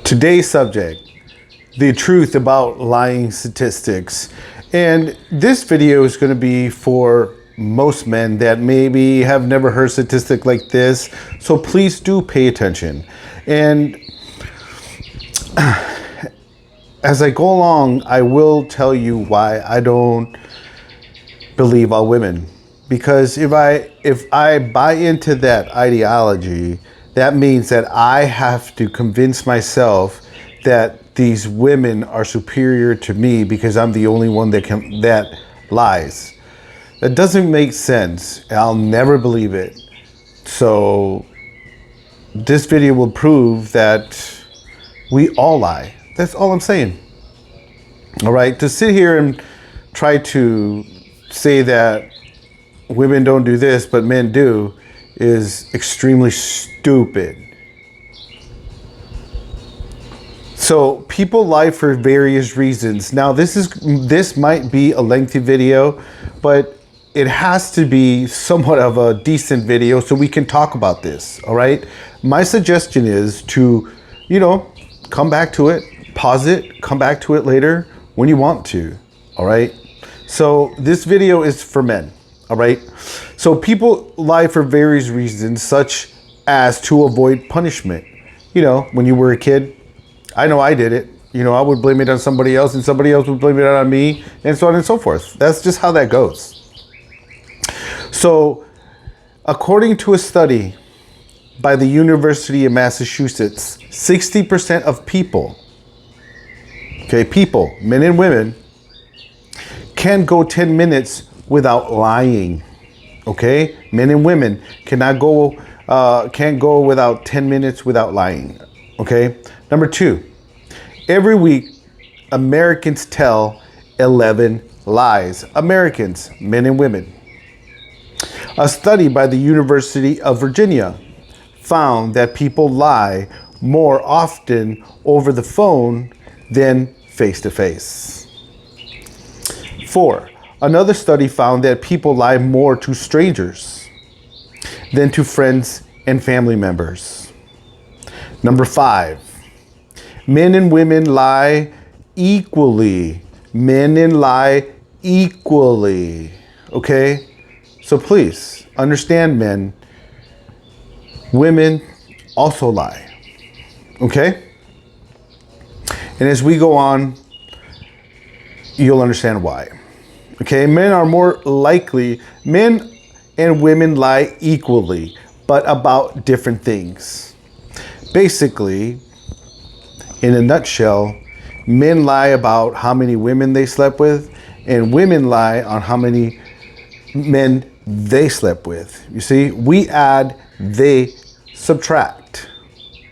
Today's subject, the truth about lying statistics. And this video is going to be for most men that maybe have never heard a statistic like this. So please do pay attention. And as I go along, I will tell you why I don't believe all women. Because if I buy into that ideology, that means that I have to convince myself that these women are superior to me because I'm the only one that lies. That doesn't make sense. I'll never believe it. So this video will prove that we all lie. That's all I'm saying. All right, to sit here and try to say that women don't do this, but men do, is extremely stupid. So people lie for various reasons. Now this might be a lengthy video, but it has to be somewhat of a decent video so we can talk about this. All right. My suggestion is to, come back to it, pause it, come back to it later when you want to. All right. So this video is for men. All right. So people lie for various reasons, such as to avoid punishment. When you were a kid, I know I did it. I would blame it on somebody else and somebody else would blame it on me and so on and so forth. That's just how that goes. So according to a study by the University of Massachusetts, 60% of people, men and women, can go 10 minutes without lying. Okay, men and women can't go without 10 minutes without lying. Okay, number 2, every week Americans tell 11 lies. Americans, men and women. A study by the University of Virginia found that people lie more often over the phone than face to face. 4, another study found that people lie more to strangers than to friends and family members. Number 5, men and women lie equally. Men and lie equally. Okay? So please understand, men, women also lie. Okay? And as we go on, you'll understand why. Okay, men and women lie equally, but about different things. Basically, in a nutshell, men lie about how many women they slept with, and women lie on how many men they slept with. You see, we add, they subtract.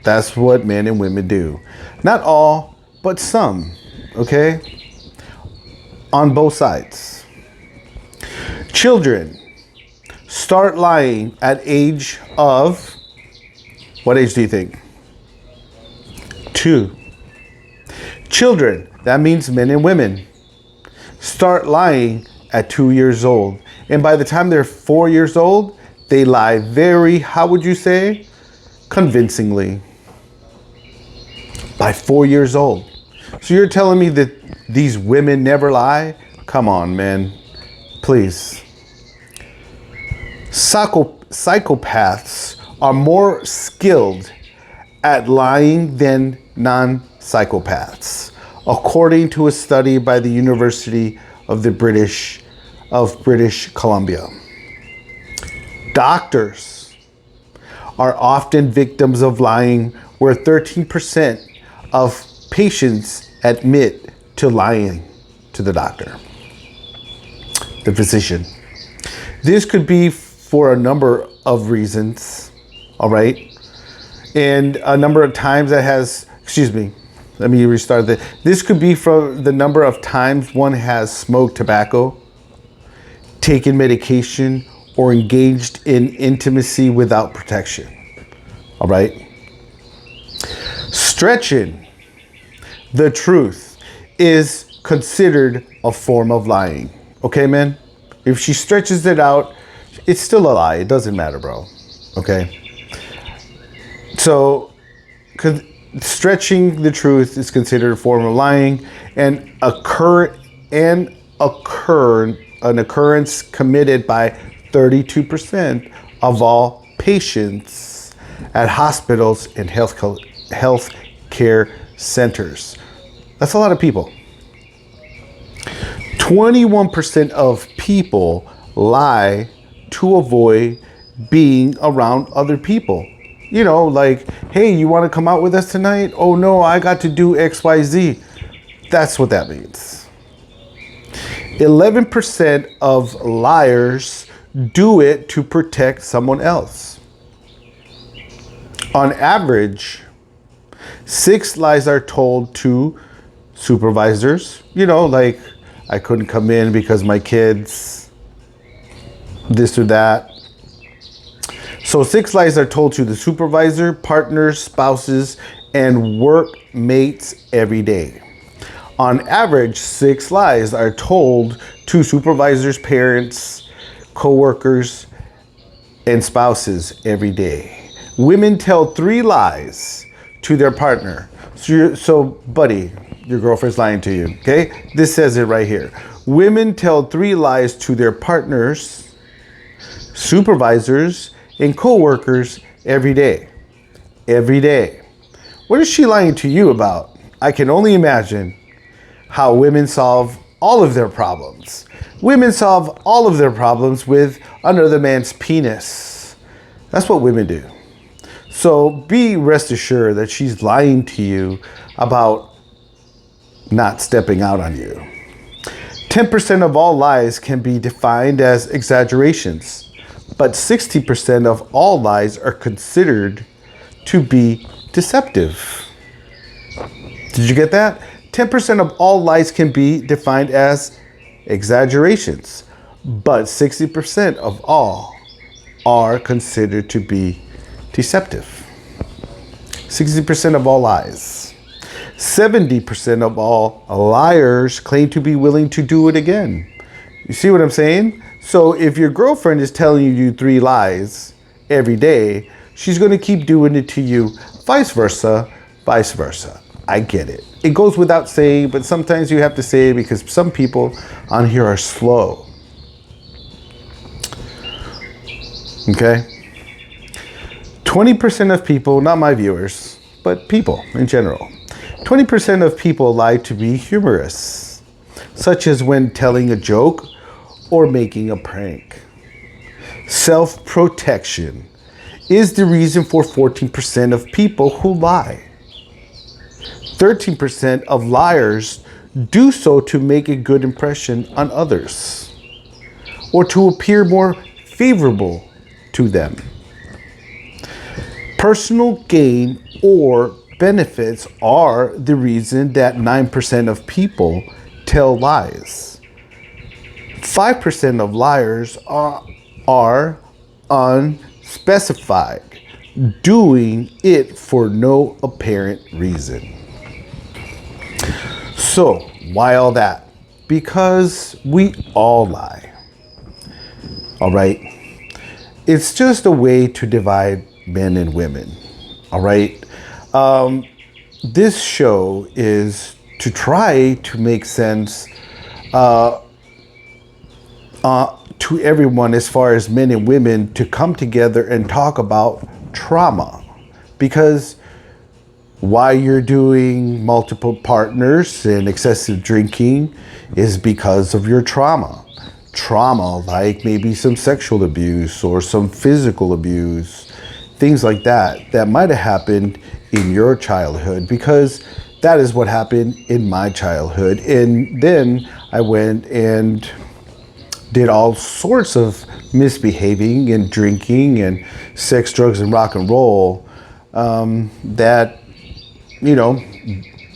That's what men and women do. Not all, but some, okay? On both sides. Children start lying at age of, what age do you think? 2. Children, that means men and women, start lying at 2 years old. And by the time they're 4 years old, they lie very, how would you say, convincingly. By 4 years old. So you're telling me that these women never lie? Come on, man. Please. Psychopaths are more skilled at lying than non-psychopaths, according to a study by the University of British Columbia. Doctors are often victims of lying, where 13% of patients admit to lying to the doctor, the physician. This could be for a number of reasons, all right? And a number of times let me restart that. This could be from the number of times one has smoked tobacco, taken medication, or engaged in intimacy without protection. All right? Stretching the truth is considered a form of lying. Okay, man? If she stretches it out, it's still a lie. It doesn't matter, bro. Okay? So, Stretching the truth is considered a form of lying, and an occurrence committed by 32% of all patients at hospitals and health care centers. That's a lot of people. 21% of people lie to avoid being around other people. You know, like, hey, you want to come out with us tonight? Oh no, I got to do XYZ. That's what that means. 11% of liars do it to protect someone else. On average, 6 lies are told to supervisors. You know, like, I couldn't come in because my kids, this or that. So 6 lies are told to the supervisor, partners, spouses, and workmates every day. On average, 6 lies are told to supervisors, parents, co-workers, and spouses every day. Women tell 3 lies to their partner. So buddy, your girlfriend's lying to you, okay? This says it right here. Women tell 3 lies to their partners, supervisors, and co-workers every day. Every day. What is she lying to you about? I can only imagine how women solve all of their problems. Women solve all of their problems with another man's penis. That's what women do. So be rest assured that she's lying to you about not stepping out on you. 10% of all lies can be defined as exaggerations, but 60% of all lies are considered to be deceptive. Did you get that? 10% of all lies can be defined as exaggerations, but 60% of all are considered to be deceptive. 60% of all lies. 70% of all liars claim to be willing to do it again. You see what I'm saying? So if your girlfriend is telling you 3 lies every day, she's going to keep doing it to you, vice versa, vice versa. I get it. It goes without saying, but sometimes you have to say it because some people on here are slow. Okay? 20% of people, not my viewers, but people in general, 20% of people lie to be humorous, such as when telling a joke or making a prank. Self-protection is the reason for 14% of people who lie. 13% of liars do so to make a good impression on others or to appear more favorable to them. Personal gain or benefits are the reason that 9% of people tell lies. 5% of liars are unspecified, doing it for no apparent reason. So, why all that? Because we all lie. All right? It's just a way to divide men and women. All right? This show is to try to make sense to everyone as far as men and women to come together and talk about trauma. Because why you're doing multiple partners and excessive drinking is because of your trauma. Trauma, like maybe some sexual abuse or some physical abuse, things like that, that might have happened in your childhood, because that is what happened in my childhood. And then I went and did all sorts of misbehaving and drinking and sex, drugs, and rock and roll that, you know,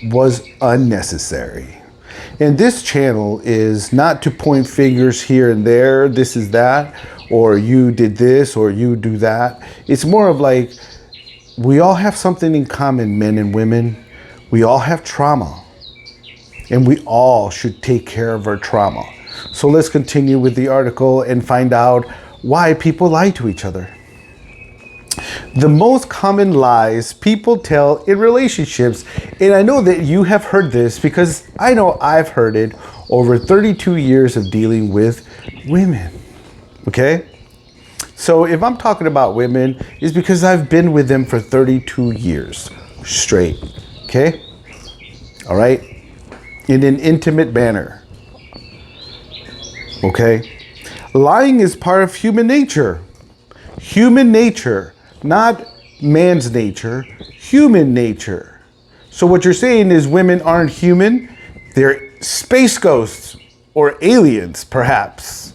was unnecessary. And this channel is not to point fingers here and there, this is that, or you did this, or you do that. It's more of like, we all have something in common, men and women. We all have trauma, and we all should take care of our trauma. So let's continue with the article and find out why people lie to each other. The most common lies people tell in relationships, and I know that you have heard this because I know I've heard it over 32 years of dealing with women. Okay? So if I'm talking about women, it's because I've been with them for 32 years straight. Okay? All right? In an intimate manner. Okay? Lying is part of human nature. Human nature, not man's nature, human nature. So what you're saying is women aren't human, they're space ghosts or aliens, perhaps.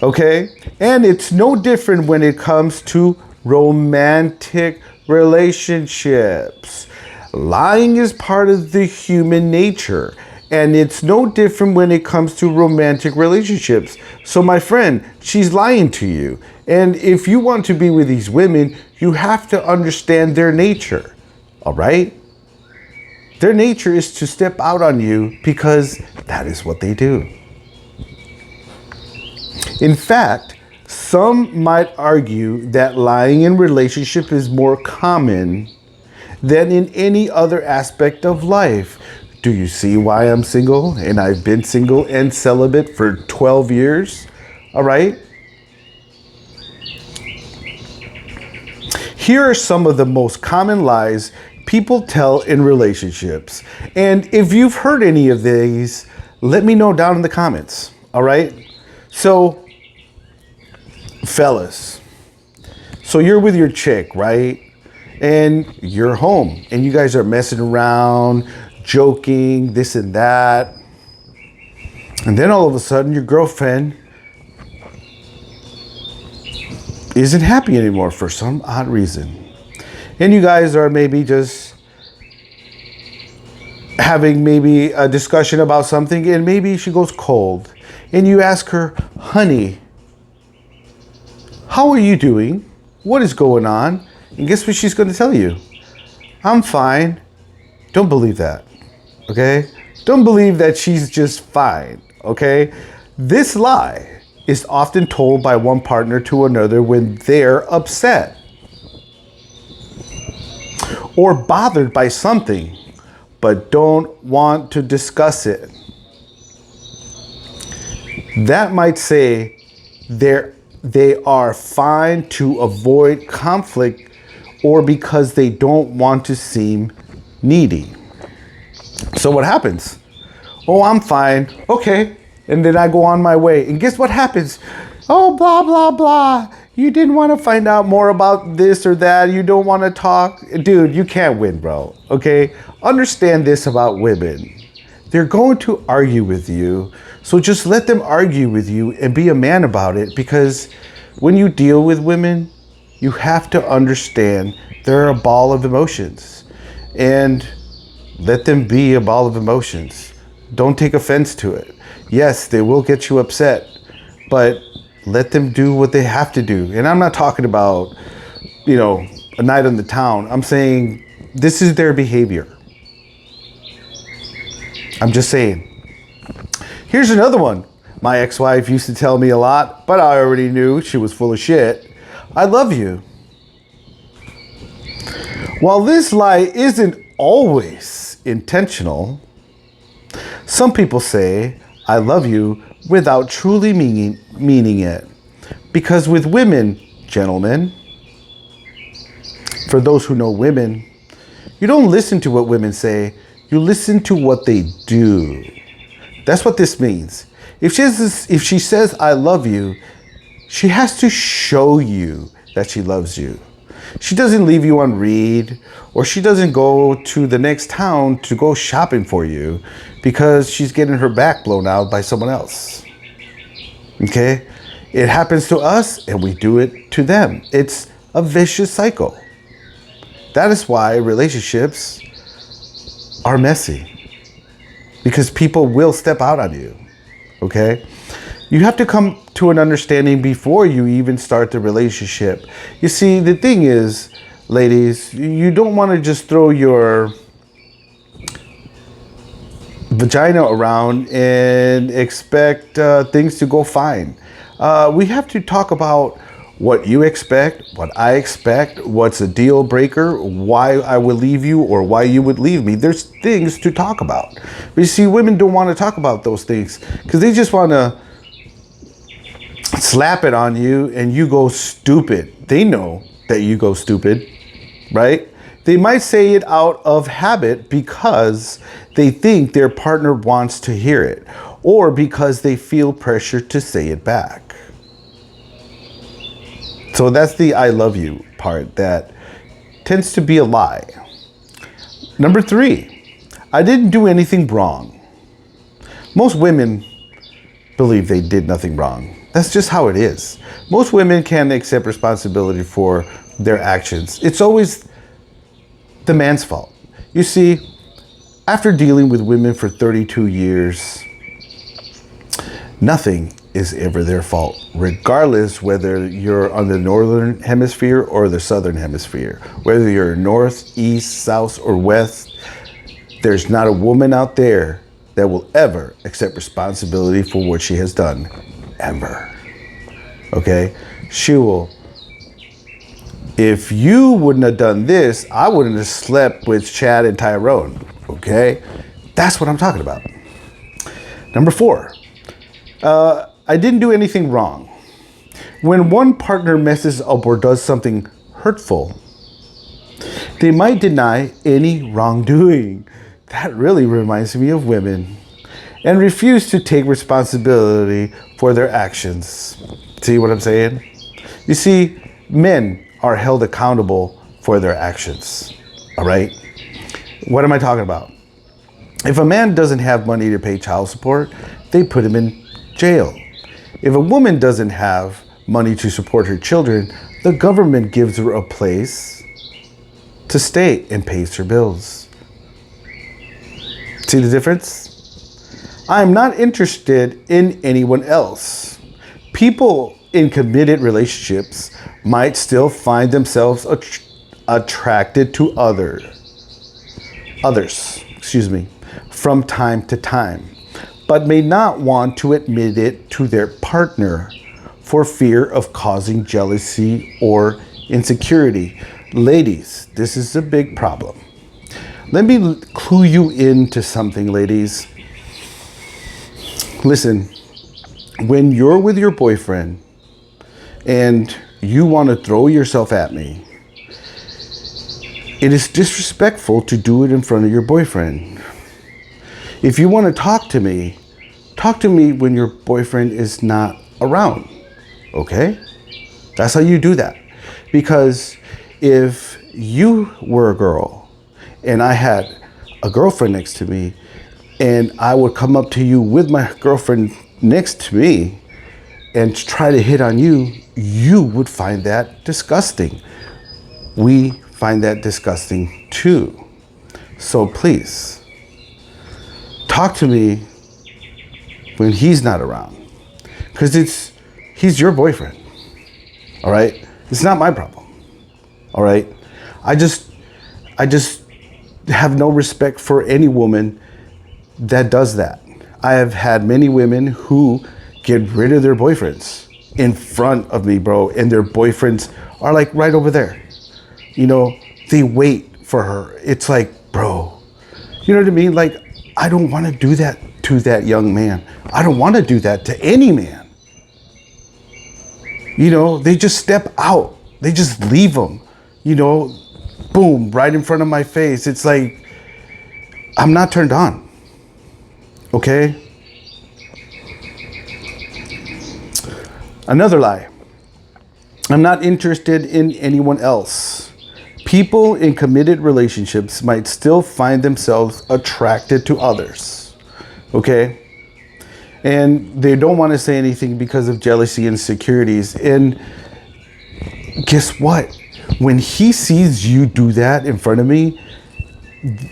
Okay? And it's no different when it comes to romantic relationships. Lying is part of the human nature. And it's no different when it comes to romantic relationships. So my friend, she's lying to you. And if you want to be with these women, you have to understand their nature. All right? Their nature is to step out on you because that is what they do. In fact, some might argue that lying in relationship is more common than in any other aspect of life. Do you see why I'm single? And I've been single and celibate for 12 years. All right. Here are some of the most common lies people tell in relationships. And if you've heard any of these, let me know down in the comments. All right. So, fellas, so you're with your chick, right? And you're home and you guys are messing around, joking, this and that. And then all of a sudden your girlfriend isn't happy anymore for some odd reason. And you guys are maybe just having maybe a discussion about something and maybe she goes cold. And you ask her, honey, how are you doing? What is going on? And guess what she's going to tell you? I'm fine. Don't believe that. Okay? Don't believe that she's just fine. Okay? This lie is often told by one partner to another when they're upset or bothered by something, but don't want to discuss it. That might say they are fine to avoid conflict or because they don't want to seem needy. So what happens? Oh, I'm fine. Okay. And then I go on my way. And guess what happens? Oh, blah, blah, blah. You didn't want to find out more about this or that. You don't want to talk. Dude, you can't win, bro. Okay? Understand this about women. They're going to argue with you. So just let them argue with you and be a man about it, because when you deal with women, you have to understand they're a ball of emotions. And let them be a ball of emotions. Don't take offense to it. Yes, they will get you upset, but let them do what they have to do. And I'm not talking about, a night on the town. I'm saying this is their behavior. I'm just saying. Here's another one. My ex-wife used to tell me a lot, but I already knew she was full of shit. I love you. While this lie isn't always intentional, some people say I love you without truly meaning it. Because with women, gentlemen, for those who know women, you don't listen to what women say, you listen to what they do. That's what this means. If she says I love you, she has to show you that she loves you. She doesn't leave you on read, or she doesn't go to the next town to go shopping for you because she's getting her back blown out by someone else. Okay? It happens to us and we do it to them. It's a vicious cycle. That is why relationships are messy, because people will step out on you. Okay? You have to come to an understanding before you even start the relationship. You see, the thing is, ladies, you don't want to just throw your vagina around and expect things to go fine. We have to talk about what you expect, what I expect, what's a deal breaker, why I would leave you or why you would leave me. There's things to talk about. But you see, women don't want to talk about those things because they just want to slap it on you and you go stupid. They know that you go stupid, right? They might say it out of habit because they think their partner wants to hear it or because they feel pressure to say it back. So that's the I love you part that tends to be a lie. Number 3, I didn't do anything wrong. Most women believe they did nothing wrong. That's just how it is. Most women can't accept responsibility for their actions. It's always the man's fault. You see, after dealing with women for 32 years, nothing is ever their fault, regardless whether you're on the northern hemisphere or the southern hemisphere. Whether you're north, east, south, or west, there's not a woman out there that will ever accept responsibility for what she has done, ever. Okay? She will. If you wouldn't have done this, I wouldn't have slept with Chad and Tyrone. Okay? That's what I'm talking about. Number 4. I didn't do anything wrong. When one partner messes up or does something hurtful, they might deny any wrongdoing. That really reminds me of women. And refuse to take responsibility for their actions. See what I'm saying? You see, men are held accountable for their actions. All right? What am I talking about? If a man doesn't have money to pay child support, they put him in jail. If a woman doesn't have money to support her children, the government gives her a place to stay and pays her bills. See the difference? I'm not interested in anyone else. People in committed relationships might still find themselves attracted to others, from time to time, but may not want to admit it to their partner for fear of causing jealousy or insecurity. Ladies, this is a big problem. Let me clue you into something, ladies. Listen, when you're with your boyfriend and you want to throw yourself at me, it is disrespectful to do it in front of your boyfriend. If you want to talk to me when your boyfriend is not around, okay? That's how you do that. Because if you were a girl and I had a girlfriend next to me and I would come up to you with my girlfriend next to me and try to hit on you, you would find that disgusting. We find that disgusting too. So please, talk to me when he's not around, because he's your boyfriend. All right, it's not my problem. All right, I just have no respect for any woman that does that. I have had many women who get rid of their boyfriends in front of me, bro, and their boyfriends are like right over there. You know, they wait for her. It's like, bro, you know what I mean? Like, I don't want to do that to that young man. I don't want to do that to any man. You know, they just step out. They just leave them, you know, boom, right in front of my face. It's like, I'm not turned on. Okay? Another lie. I'm not interested in anyone else. People in committed relationships might still find themselves attracted to others. Okay? And they don't want to say anything because of jealousy and insecurities. And guess what? When he sees you do that in front of me,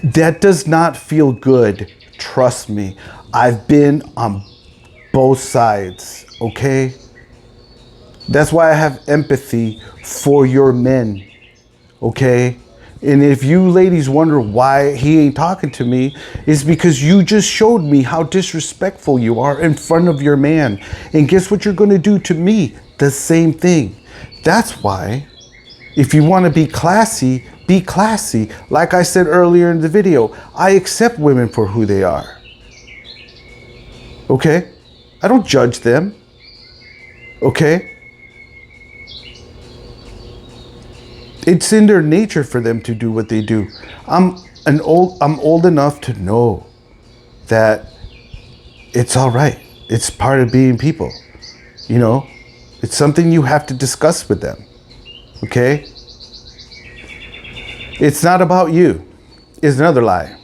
that does not feel good. Trust me. I've been on both sides. Okay? That's why I have empathy for your men. Okay? And if you ladies wonder why he ain't talking to me, it's because you just showed me how disrespectful you are in front of your man. And guess what you're going to do to me? The same thing. That's why, if you want to be classy, be classy. Like I said earlier in the video, I accept women for who they are. Okay? I don't judge them. Okay? It's in their nature for them to do what they do. I'm old enough to know that it's all right. It's part of being people. You know, it's something you have to discuss with them. Okay? It's not about you. Is another lie.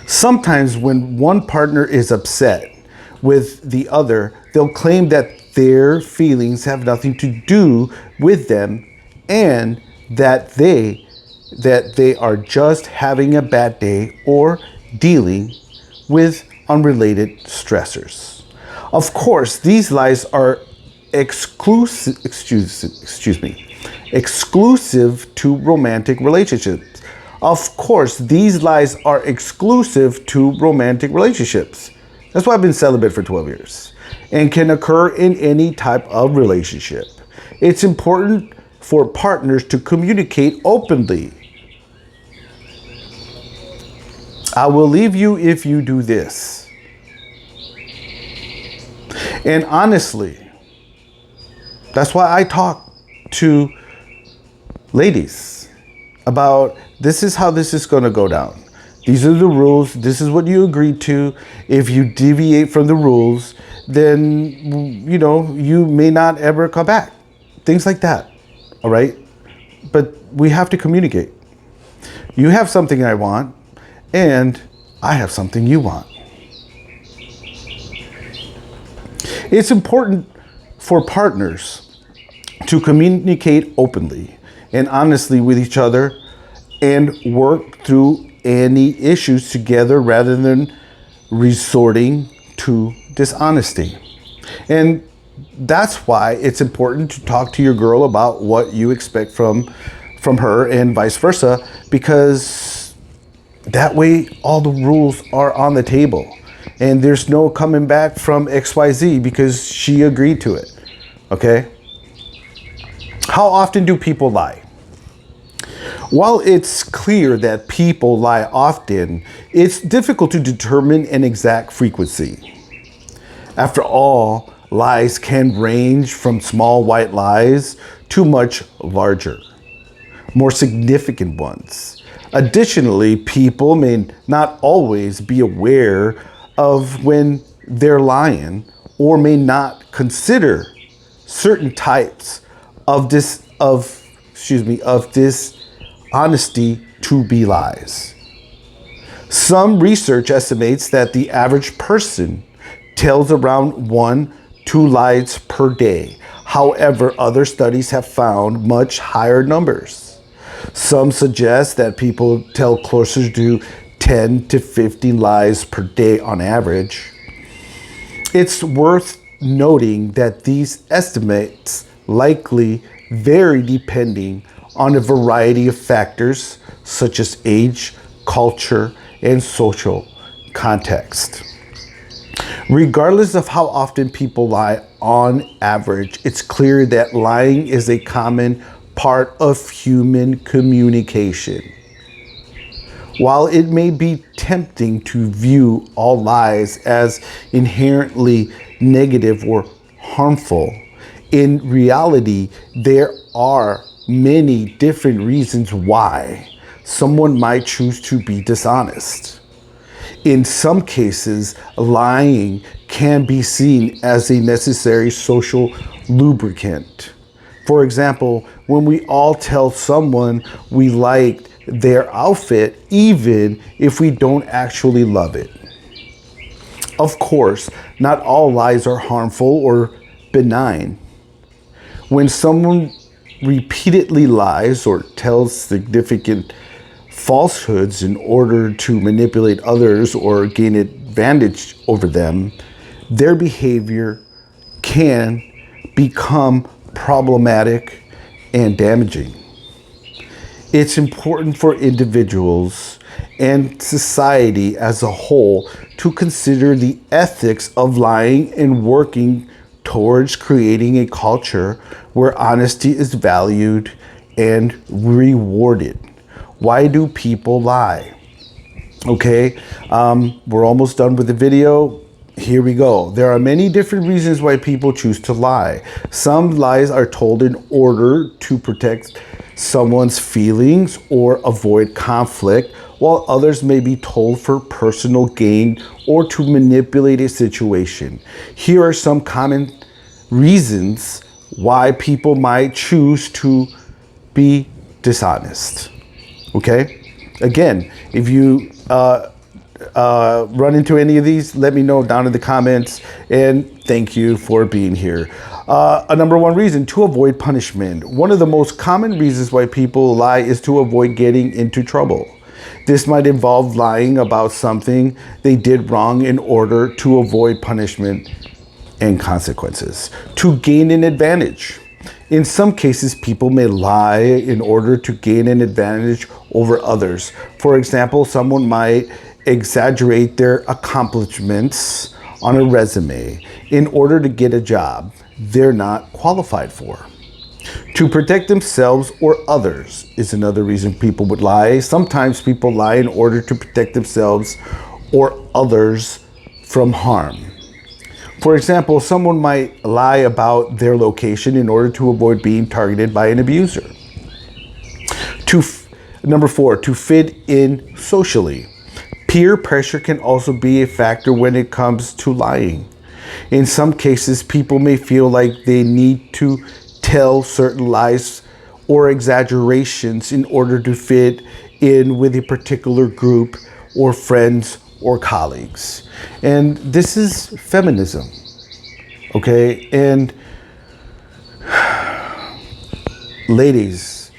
Sometimes when one partner is upset with the other, they'll claim that their feelings have nothing to do with them and that they are just having a bad day or dealing with unrelated stressors. Of course, these lies are exclusive to romantic relationships. Of course, these lies are exclusive to romantic relationships. That's why I've been celibate for 12 years and can occur in any type of relationship. It's important for partners to communicate openly. I will leave you if you do this. And honestly, that's why I talk to ladies about this is how this is going to go down. These are the rules. This is what you agreed to. If you deviate from the rules, then, you know, you may not ever come back. Things like that. All right? But we have to communicate. You have something I want, and I have something you want. It's important for partners to communicate openly and honestly with each other and work through any issues together rather than resorting to dishonesty. And that's why it's important to talk to your girl about what you expect from her and vice versa, because that way all the rules are on the table and there's no coming back from XYZ because she agreed to it. Okay? How often do people lie? While it's clear that people lie often, it's difficult to determine an exact frequency. After all, lies can range from small white lies to much larger, more significant ones. Additionally, people may not always be aware of when they're lying or may not consider certain types of dishonesty to be lies. Some research estimates that the average person tells around 1-2 lies per day. However, other studies have found much higher numbers. Some suggest that people tell closer to 10 to 15 lies per day on average. It's worth noting that these estimates likely vary depending on a variety of factors such as age, culture, and social context. Regardless of how often people lie, on average, it's clear that lying is a common part of human communication. While it may be tempting to view all lies as inherently negative or harmful, in reality, there are many different reasons why someone might choose to be dishonest. In some cases, lying can be seen as a necessary social lubricant. For example, when we all tell someone we liked their outfit, even if we don't actually love it. Of course, not all lies are harmful or benign. When someone repeatedly lies or tells significant falsehoods in order to manipulate others or gain advantage over them, their behavior can become problematic and damaging. It's important for individuals and society as a whole to consider the ethics of lying and working towards creating a culture where honesty is valued and rewarded. Why do people lie? Okay, we're almost done with the video. Here we go. There are many different reasons why people choose to lie. Some lies are told in order to protect someone's feelings or avoid conflict, while others may be told for personal gain or to manipulate a situation. Here are some common reasons why people might choose to be dishonest. Okay? Again, if you run into any of these, let me know down in the comments, and thank you for being here. A number one reason: to avoid punishment. One of the most common reasons why people lie is to avoid getting into trouble. This might involve lying about something they did wrong in order to avoid punishment and consequences. To gain an advantage. In some cases, people may lie in order to gain an advantage over others. For example, someone might exaggerate their accomplishments on a resume in order to get a job they're not qualified for. To protect themselves or others is another reason people would lie. Sometimes people lie in order to protect themselves or others from harm. For example, someone might lie about their location in order to avoid being targeted by an abuser. Number four, to fit in socially. Peer pressure can also be a factor when it comes to lying. In some cases, people may feel like they need to tell certain lies or exaggerations in order to fit in with a particular group or friends or colleagues. And this is feminism, okay? And ladies,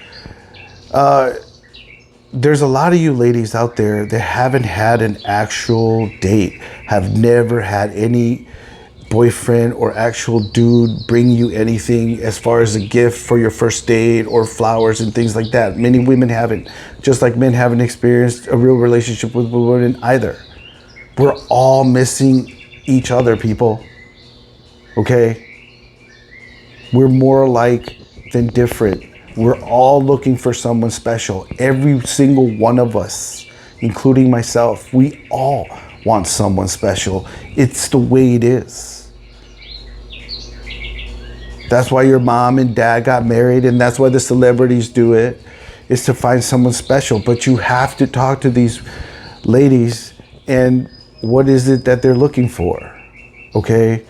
there's a lot of you ladies out there that haven't had an actual date, have never had any boyfriend or actual dude bring you anything as far as a gift for your first date or flowers and things like that. Many women haven't, just like men haven't experienced a real relationship with women either. We're all missing each other, people, okay? We're more alike than different. We're all looking for someone special. Every single one of us, including myself, we all want someone special. It's the way it is. That's why your mom and dad got married, and that's why the celebrities do it, is to find someone special. But you have to talk to these ladies, and what is it that they're looking for, okay?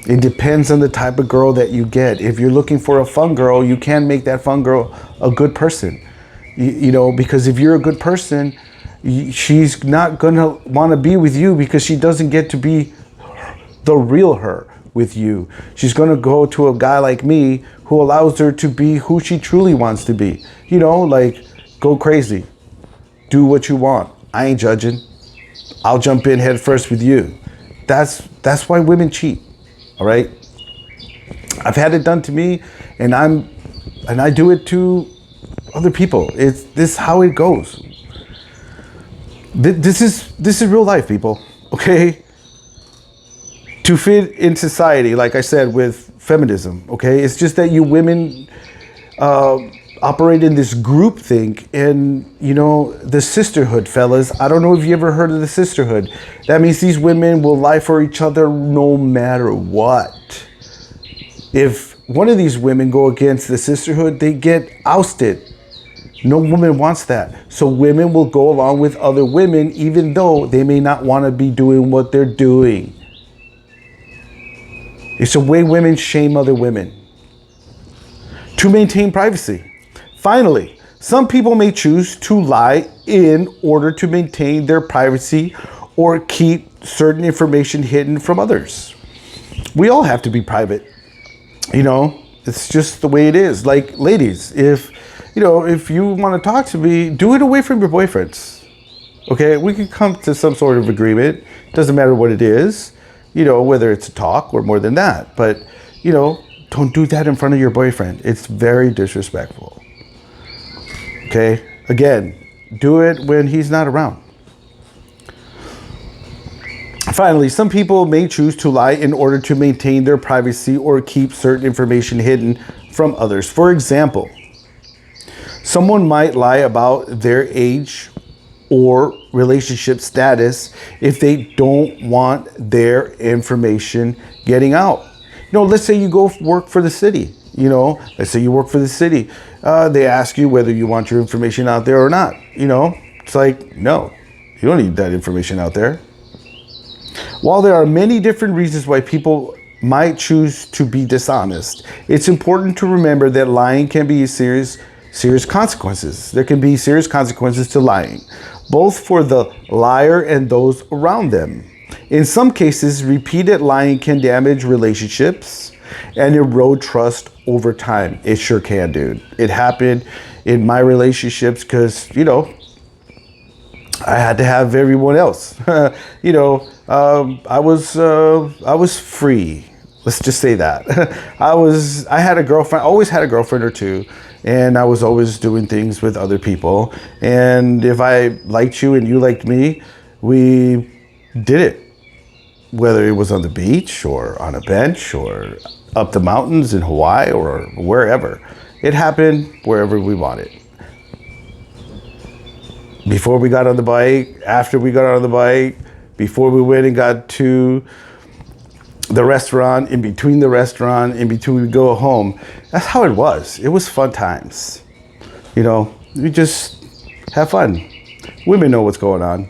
It depends on the type of girl that you get. If you're looking for a fun girl, you can make that fun girl a good person. You know, because if you're a good person, she's not gonna wanna be with you because she doesn't get to be the real her with you. She's gonna go to a guy like me who allows her to be who she truly wants to be. You know, like, go crazy. Do what you want. I ain't judging. I'll jump in head first with you. That's why women cheat. All right, I've had it done to me, and I do it to other people. This is how it goes. This is real life, people. Okay. To fit in society, like I said, with feminism. Okay, it's just that you women operate in this group think, and you know, the sisterhood, fellas. I don't know if you ever heard of the sisterhood. That means these women will lie for each other no matter what. If one of these women go against the sisterhood, they get ousted. No woman wants that. So women will go along with other women even though they may not want to be doing what they're doing. It's the way women shame other women. To maintain privacy. Finally, some people may choose to lie in order to maintain their privacy or keep certain information hidden from others. We all have to be private. You know, it's just the way it is. Like, ladies, if you want to talk to me, do it away from your boyfriends. Okay, we can come to some sort of agreement. Doesn't matter what it is, you know, whether it's a talk or more than that. But, you know, don't do that in front of your boyfriend. It's very disrespectful. Okay, again, do it when he's not around. Finally, some people may choose to lie in order to maintain their privacy or keep certain information hidden from others. For example, someone might lie about their age or relationship status if they don't want their information getting out. Let's say you go work for the city. Let's say you work for the city. They ask you whether you want your information out there or not. It's like, no, you don't need that information out there. While there are many different reasons why people might choose to be dishonest, it's important to remember that lying can be serious consequences. There can be serious consequences to lying, both for the liar and those around them. In some cases, repeated lying can damage relationships and erode trust over time. It sure can, dude. It happened in my relationships because, I had to have everyone else. I was free. Let's just say that. I had a girlfriend, always had a girlfriend or two, and I was always doing things with other people. And if I liked you and you liked me, we did it. Whether it was on the beach or on a bench or up the mountains in Hawaii or wherever. It happened wherever we wanted. Before we got on the bike, after we got on the bike, before we went and got to the restaurant, in between the restaurant, in between we go home. That's how it was. It was fun times. We just have fun. Women know what's going on.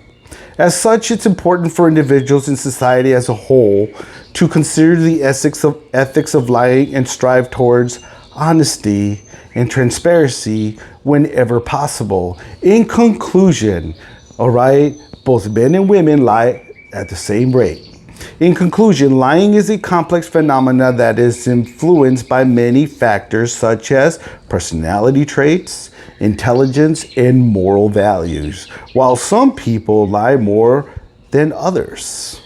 As such, it's important for individuals in society as a whole to consider the ethics of lying and strive towards honesty and transparency whenever possible. In conclusion, all right, both men and women lie at the same rate. In conclusion, lying is a complex phenomenon that is influenced by many factors such as personality traits, intelligence, and moral values, while some people lie more than others.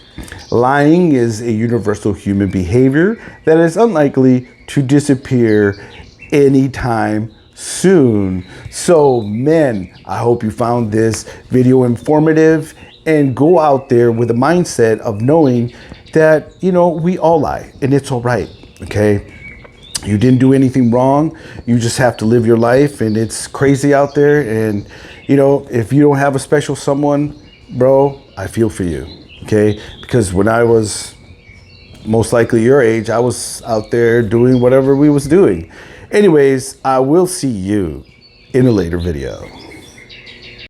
Lying is a universal human behavior that is unlikely to disappear anytime soon. So men, I hope you found this video informative, and go out there with a mindset of knowing that, we all lie and it's all right. Okay. You didn't do anything wrong. You just have to live your life, and it's crazy out there. And, if you don't have a special someone, bro, I feel for you. Okay. Because when I was most likely your age, I was out there doing whatever we was doing. Anyways, I will see you in a later video.